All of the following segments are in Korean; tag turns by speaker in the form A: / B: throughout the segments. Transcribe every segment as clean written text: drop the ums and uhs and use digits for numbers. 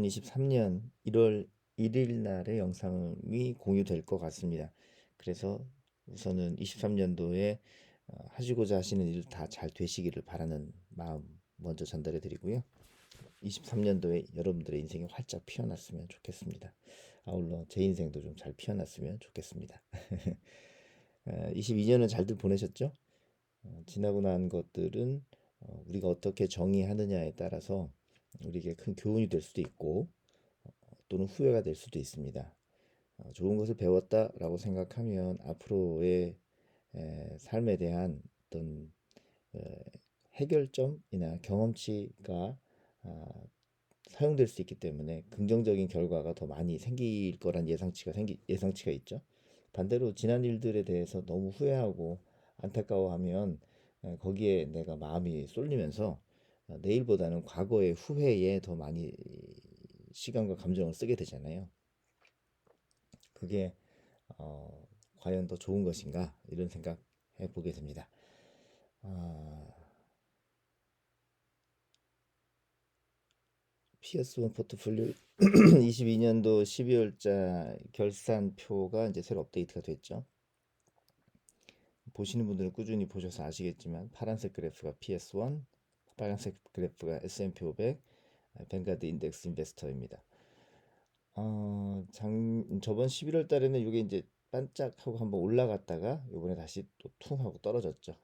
A: 2023년 1월 1일 날의 영상이 공유될 것 같습니다. 그래서 우선은 23년도에 하시고자 하시는 일 다 잘 되시기를 바라는 마음 먼저 전달해 드리고요. 23년도에 여러분들의 인생이 활짝 피어났으면 좋겠습니다. 아울러 제 인생도 좀 잘 피어났으면 좋겠습니다. 22년은 잘들 보내셨죠? 지나고 난 것들은 우리가 어떻게 정의하느냐에 따라서 우리에게 큰 교훈이 될 수도 있고 또는 후회가 될 수도 있습니다. 좋은 것을 배웠다라고 생각하면 앞으로의 삶에 대한 어떤 해결점이나 경험치가 사용될 수 있기 때문에 긍정적인 결과가 더 많이 생길 거란 예상치가 있죠. 반대로 지난 일들에 대해서 너무 후회하고 안타까워하면 거기에 내가 마음이 쏠리면서 내일보다는 과거의 후회에 더 많이 시간과 감정을 쓰게 되잖아요. 그게 과연 더 좋은 것인가 이런 생각 해보게 됩니다. PS1 포트폴리오 22년도 12월자 결산표가 이제 새로 업데이트가 됐죠. 보시는 분들은 꾸준히 보셔서 아시겠지만 파란색 그래프가 PS1, 빨간색 그래프가 S&P 500, 뱅가드 인덱스 인베스터입니다. 저번 11월 달에는 이게 이제 반짝하고 한번 올라갔다가 이번에 다시 또 퉁 하고 떨어졌죠.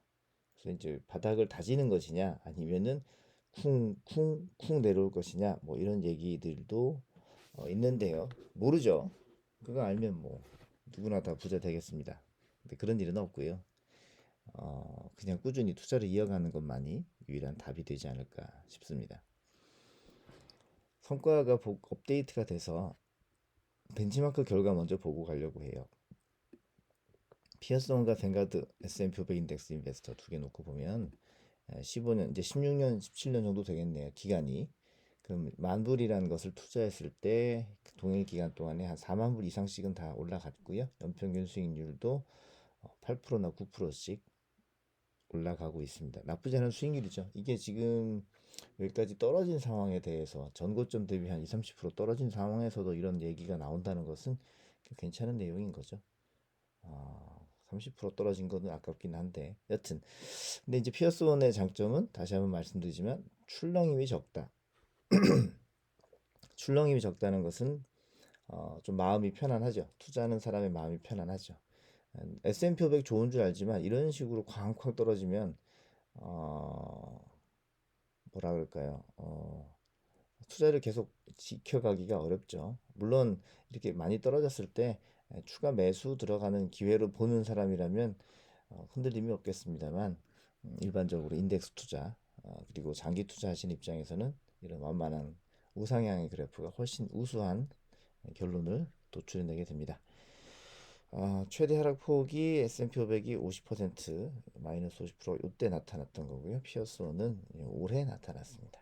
A: 그래서 이제 바닥을 다지는 것이냐 아니면은 쿵쿵쿵 내려올 것이냐 뭐 이런 얘기들도 있는데요. 모르죠. 그거 알면 뭐 누구나 다 부자 되겠습니다. 근데 그런 일은 없고요. 그냥 꾸준히 투자를 이어가는 것만이 유일한 답이 되지 않을까 싶습니다. 성과가 업데이트가 돼서 벤치마크 결과 먼저 보고 가려고 해요. 피어슨과 뱅가드 S&P 500 인덱스 인베스터 두 개 놓고 보면 15년 이제 16년 17년 정도 되겠네요. 기간이. 그럼 만 불이라는 것을 투자했을 때 동일 기간 동안에 한 4만 불 이상씩은 다 올라갔고요. 연평균 수익률도 8%나 9%씩 올라가고 있습니다. 나쁘지 않은 수익률이죠. 이게 지금 여기까지 떨어진 상황에 대해서 전고점 대비 한 20, 30% 떨어진 상황에서도 이런 얘기가 나온다는 것은 괜찮은 내용인 거죠. 30% 떨어진 거는 아깝긴 한데 여튼 근데 이제 피어스원의 장점은 다시 한번 말씀드리지만 출렁임이 적다. 출렁임이 적다는 것은 좀 마음이 편안하죠. 투자하는 사람의 마음이 편안하죠. S&P 500 좋은 줄 알지만 이런 식으로 쾅쾅 떨어지면 뭐라 그럴까요? 투자를 계속 지켜가기가 어렵죠. 물론 이렇게 많이 떨어졌을 때 추가 매수 들어가는 기회로 보는 사람이라면 흔들림이 없겠습니다만 일반적으로 인덱스 투자 그리고 장기 투자하시는 입장에서는 이런 완만한 우상향의 그래프가 훨씬 우수한 결론을 도출해내게 됩니다. 최대 하락폭이 S&P 500이 50% 마이너스 50% 이때 나타났던 거고요. 피어스원은 올해 나타났습니다.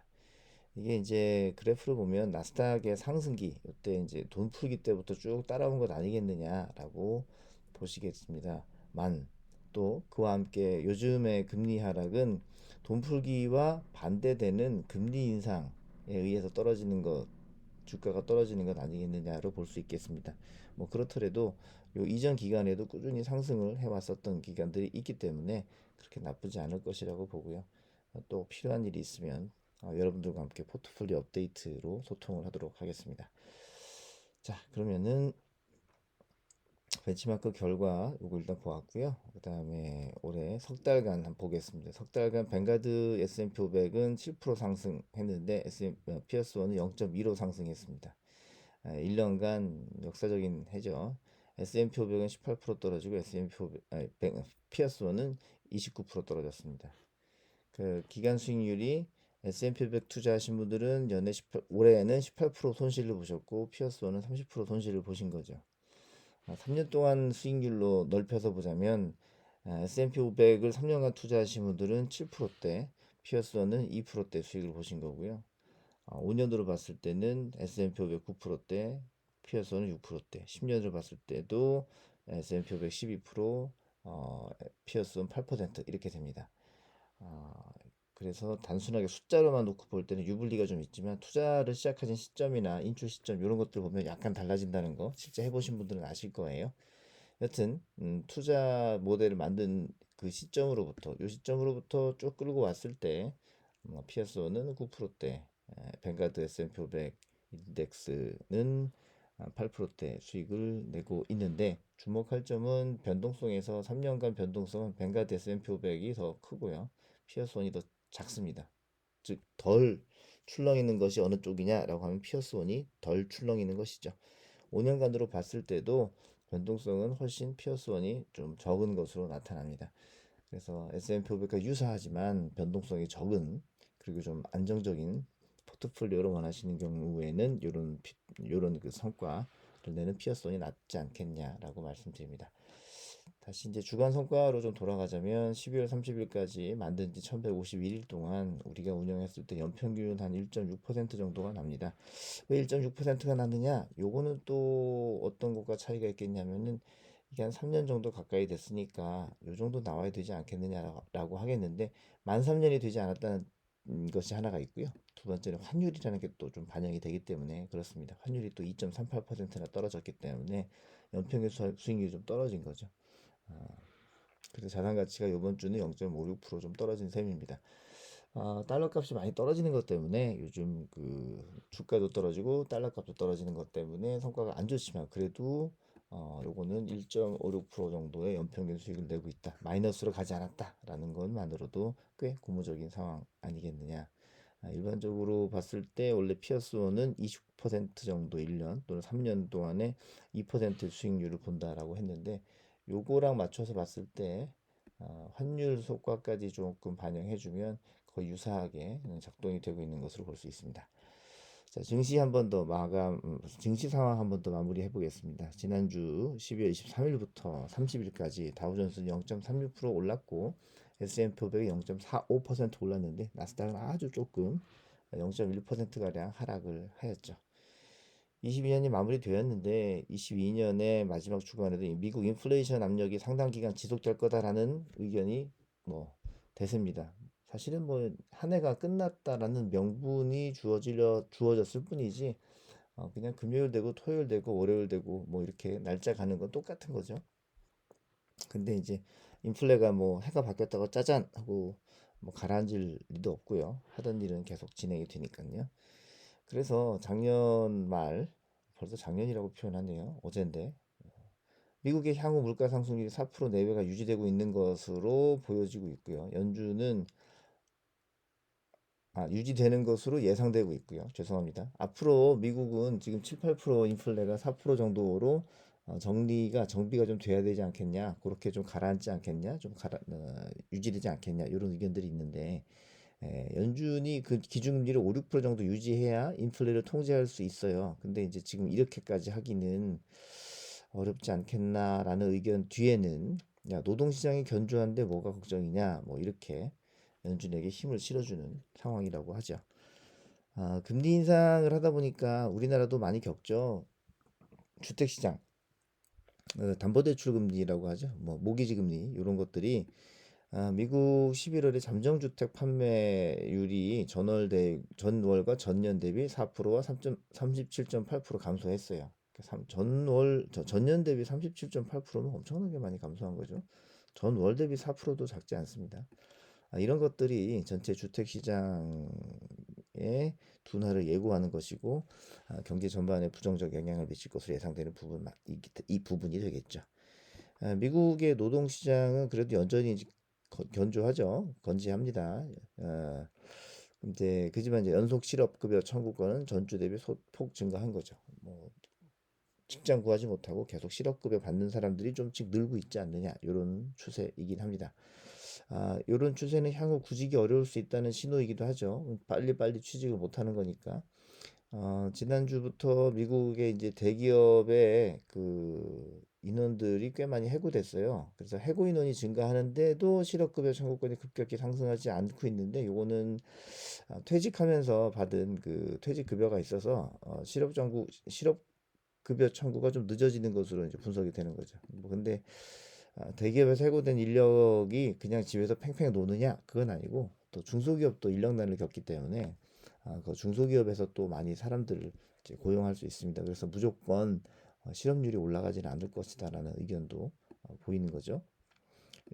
A: 이게 이제 그래프를 보면 나스닥의 상승기 이때 이제 돈 풀기 때부터 쭉 따라온 것 아니겠느냐라고 보시겠습니다만 또 그와 함께 요즘의 금리 하락은 돈 풀기와 반대되는 금리 인상에 의해서 떨어지는 것 주가가 떨어지는 것 아니겠느냐로 볼 수 있겠습니다. 뭐 그렇더라도 요 이전 기간에도 꾸준히 상승을 해왔었던 기간들이 있기 때문에 그렇게 나쁘지 않을 것이라고 보고요. 또 필요한 일이 있으면 여러분들과 함께 포트폴리오 업데이트로 소통을 하도록 하겠습니다. 자, 그러면은 벤치마크 결과 요거 일단 보았고요. 그 다음에 올해 석 달간 한번 보겠습니다. 석 달간 뱅가드 S&P 500은 7% 상승했는데 피어스원은 0.15 상승했습니다. 1년간 역사적인 해죠. S&P 500은 18% 떨어지고 피어스원은 29% 떨어졌습니다. 그 기간 수익률이 S&P 500 투자하신 분들은 올해에는 18% 손실을 보셨고 피어스원은 30% 손실을 보신 거죠. 3년 동안 수익률로 넓혀서 보자면 S&P 500을 3년간 투자하신 분들은 7%대, 피어스원은 2%대 수익을 보신 거고요. 5년으로 봤을 때는 S&P 500 9%대, 피어스원은 6%대, 10년으로 봤을 때도 S&P 500 12%, 피어스원 8% 이렇게 됩니다. 그래서 단순하게 숫자로만 놓고 볼 때는 유불리가 좀 있지만 투자를 시작하신 시점이나 인출 시점 이런 것들 보면 약간 달라진다는 거 실제 해보신 분들은 아실 거예요. 여튼 투자 모델을 만든 그 시점으로부터 요 시점으로부터 쭉 끌고 왔을 때 피어스는 9%대, 뱅가드 S&P 500 인덱스는 8%대 수익을 내고 있는데 주목할 점은 변동성에서 3년간 변동성은 뱅가드 S&P 500이 더 크고요. 피어스원이 더 작습니다. 즉 덜 출렁이는 것이 어느 쪽이냐라고 하면 피어스원이 덜 출렁이는 것이죠. 5년간으로 봤을 때도 변동성은 훨씬 피어스원이 좀 적은 것으로 나타납니다. 그래서 S&P 500과 유사하지만 변동성이 적은 그리고 좀 안정적인 포트폴리오를 원하시는 경우에는 이런 그 성과를 내는 피어스원이 낫지 않겠냐라고 말씀드립니다. 다시 이제 주간 성과로 좀 돌아가자면 12월 30일까지 만든 지 1151일 동안 우리가 운영했을 때 연평균 한 1.6% 정도가 납니다. 왜 1.6%가 났느냐? 요거는 또 어떤 것과 차이가 있겠냐면은 이게 한 3년 정도 가까이 됐으니까 요 정도 나와야 되지 않겠느냐라고 하겠는데 만 3년이 되지 않았다는 것이 하나가 있고요. 두 번째는 환율이라는 게 또 좀 반영이 되기 때문에 그렇습니다. 환율이 또 2.38%나 떨어졌기 때문에 연평균 수익률이 좀 떨어진 거죠. 그래서 자산 가치가 이번 주는 0.56%좀 떨어진 셈입니다. 달러 값이 많이 떨어지는 것 때문에 요즘 그 주가도 떨어지고 달러 값도 떨어지는 것 때문에 성과가 안 좋지만 그래도 요거는 1.56% 정도의 연평균 수익을 내고 있다. 마이너스로 가지 않았다라는 것만으로도 꽤 고무적인 상황 아니겠느냐. 일반적으로 봤을 때 원래 피어스원은 20% 정도 1년 또는 3년 동안에 2% 수익률을 본다라고 했는데 요거랑 맞춰서 봤을 때 환율 효과까지 조금 반영해주면 거의 유사하게 작동이 되고 있는 것으로 볼 수 있습니다. 자, 증시 한 번 더 증시 상황 한 번 더 마무리해 보겠습니다. 지난주 12월 23일부터 30일까지 다우존스는 0.36% 올랐고 S&P 500이 0.45% 올랐는데 나스닥은 아주 조금 0.1%가량 하락을 하였죠. 22년이 마무리되었는데 22년의 마지막 주간에도 미국 인플레이션 압력이 상당 기간 지속될 거다라는 의견이 뭐 대세입니다. 사실은 뭐 한 해가 끝났다라는 명분이 주어졌을 뿐이지 그냥 금요일 되고 토요일 되고 월요일 되고 뭐 이렇게 날짜 가는 건 똑같은 거죠. 근데 이제 인플레가 뭐 해가 바뀌었다고 짜잔 하고 뭐 가라앉을 리도 없고요. 하던 일은 계속 진행이 되니까요. 그래서 작년 말 벌써 작년이라고 표현하네요. 어젠데 미국의 향후 물가 상승률이 4% 내외가 유지되고 있는 것으로 보여지고 있고요. 연준은 유지되는 것으로 예상되고 있고요. 죄송합니다. 앞으로 미국은 지금 7, 8% 인플레가 4% 정도로 정비가 좀 돼야 되지 않겠냐, 그렇게 좀 가라앉지 않겠냐, 유지되지 않겠냐, 이런 의견들이 있는데, 연준이 그 기준금리를 5, 6% 정도 유지해야 인플레를 통제할 수 있어요. 근데 이제 지금 이렇게까지 하기는 어렵지 않겠나라는 의견 뒤에는 야, 노동시장이 견조한데 뭐가 걱정이냐, 뭐 이렇게 연준에게 힘을 실어주는 상황이라고 하죠. 금리 인상을 하다 보니까 우리나라도 많이 겪죠. 주택시장, 담보대출 금리라고 하죠. 뭐 모기지 금리 이런 것들이 미국 11월에 잠정주택 판매율이 전월과 전년 대비 4%와 37.8% 감소했어요. 전년 대비 37.8%면 엄청나게 많이 감소한 거죠. 전월 대비 4%도 작지 않습니다. 이런 것들이 전체 주택 시장의 둔화를 예고하는 것이고 경제 전반에 부정적 영향을 미칠 것으로 예상되는 이 부분이 되겠죠. 미국의 노동 시장은 그래도 여전히 견조하죠. 건재합니다. 근데 그지만 이제 연속 실업급여 청구권은 전주 대비 소폭 증가한 거죠. 뭐 직장 구하지 못하고 계속 실업급여 받는 사람들이 좀씩 늘고 있지 않느냐 이런 추세이긴 합니다. 이런 추세는 향후 구직이 어려울 수 있다는 신호이기도 하죠. 빨리빨리 취직을 못하는 거니까. 지난주부터 미국의 이제 대기업의 그 인원들이 꽤 많이 해고됐어요. 그래서 해고 인원이 증가하는데도 실업급여 청구권이 급격히 상승하지 않고 있는데 요거는 퇴직하면서 받은 그 퇴직급여가 있어서 실업급여 청구가 좀 늦어지는 것으로 이제 분석이 되는 거죠. 뭐 근데 대기업에서 해고된 인력이 그냥 집에서 팽팽 노느냐? 그건 아니고 또 중소기업도 인력난을 겪기 때문에 그 중소기업에서 또 많이 사람들을 이제 고용할 수 있습니다. 그래서 무조건 실업률이 올라가지는 않을 것이다라는 의견도 보이는 거죠.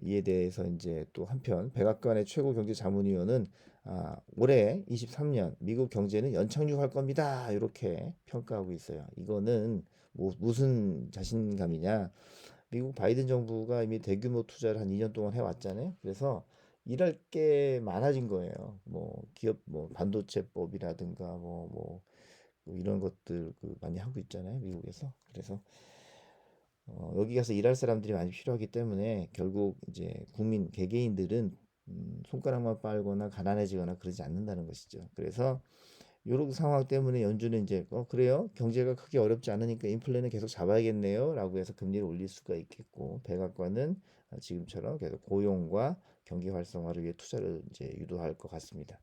A: 이에 대해서 이제 또 한편 백악관의 최고 경제자문위원은 올해 23년 미국 경제는 연착륙할 겁니다. 이렇게 평가하고 있어요. 이거는 뭐 무슨 자신감이냐? 미국 바이든 정부가 이미 대규모 투자를 한 2년 동안 해왔잖아요. 그래서 일할 게 많아진 거예요. 뭐 기업 뭐 반도체법이라든가 뭐 이런 것들 많이 하고 있잖아요. 미국에서. 그래서 여기 가서 일할 사람들이 많이 필요하기 때문에 결국 이제 국민 개개인들은 손가락만 빨거나 가난해지거나 그러지 않는다는 것이죠. 그래서 이런 상황 때문에 연준은 이제 그래요? 경제가 크게 어렵지 않으니까 인플레는 계속 잡아야겠네요. 라고 해서 금리를 올릴 수가 있겠고 백악관은 지금처럼 계속 고용과 경기 활성화를 위해 투자를 이제 유도할 것 같습니다.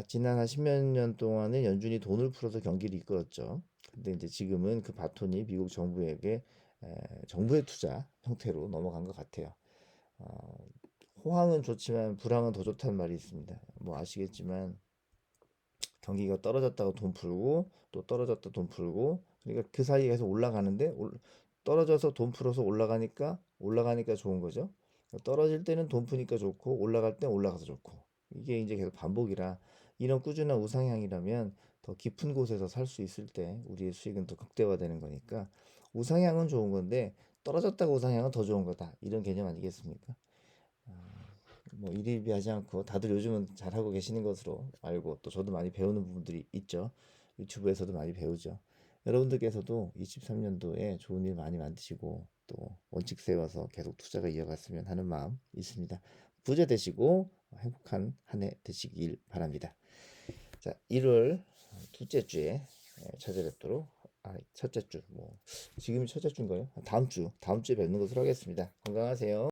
A: 지난 한 십몇 년 동안은 연준이 돈을 풀어서 경기를 이끌었죠. 근데 이제 지금은 그 바톤이 미국 정부에게 정부의 투자 형태로 넘어간 것 같아요. 어, 호황은 좋지만 불황은 더 좋다는 말이 있습니다. 뭐 아시겠지만 경기가 떨어졌다가 돈 풀고 또 떨어졌다 돈 풀고 그러니까 그 사이에 계속 올라가는데 떨어져서 돈 풀어서 올라가니까 좋은 거죠. 떨어질 때는 돈 푸니까 좋고 올라갈 때 올라가서 좋고 이게 이제 계속 반복이라 이런 꾸준한 우상향이라면 더 깊은 곳에서 살 수 있을 때 우리의 수익은 더 극대화되는 거니까 우상향은 좋은 건데 떨어졌다가 우상향은 더 좋은 거다 이런 개념 아니겠습니까? 뭐 일희일비하지 않고 다들 요즘은 잘하고 계시는 것으로 알고 또 저도 많이 배우는 부분들이 있죠. 유튜브에서도 많이 배우죠. 여러분들께서도 23년도에 좋은 일 많이 만드시고 또 원칙 세워서 계속 투자가 이어갔으면 하는 마음 있습니다. 부자 되시고 행복한 한 해 되시길 바랍니다. 자, 1월 둘째 주에 찾아뵙도록 첫째 주 뭐 지금이 첫째 주인가요? 다음 주에 뵙는 것으로 하겠습니다. 건강하세요.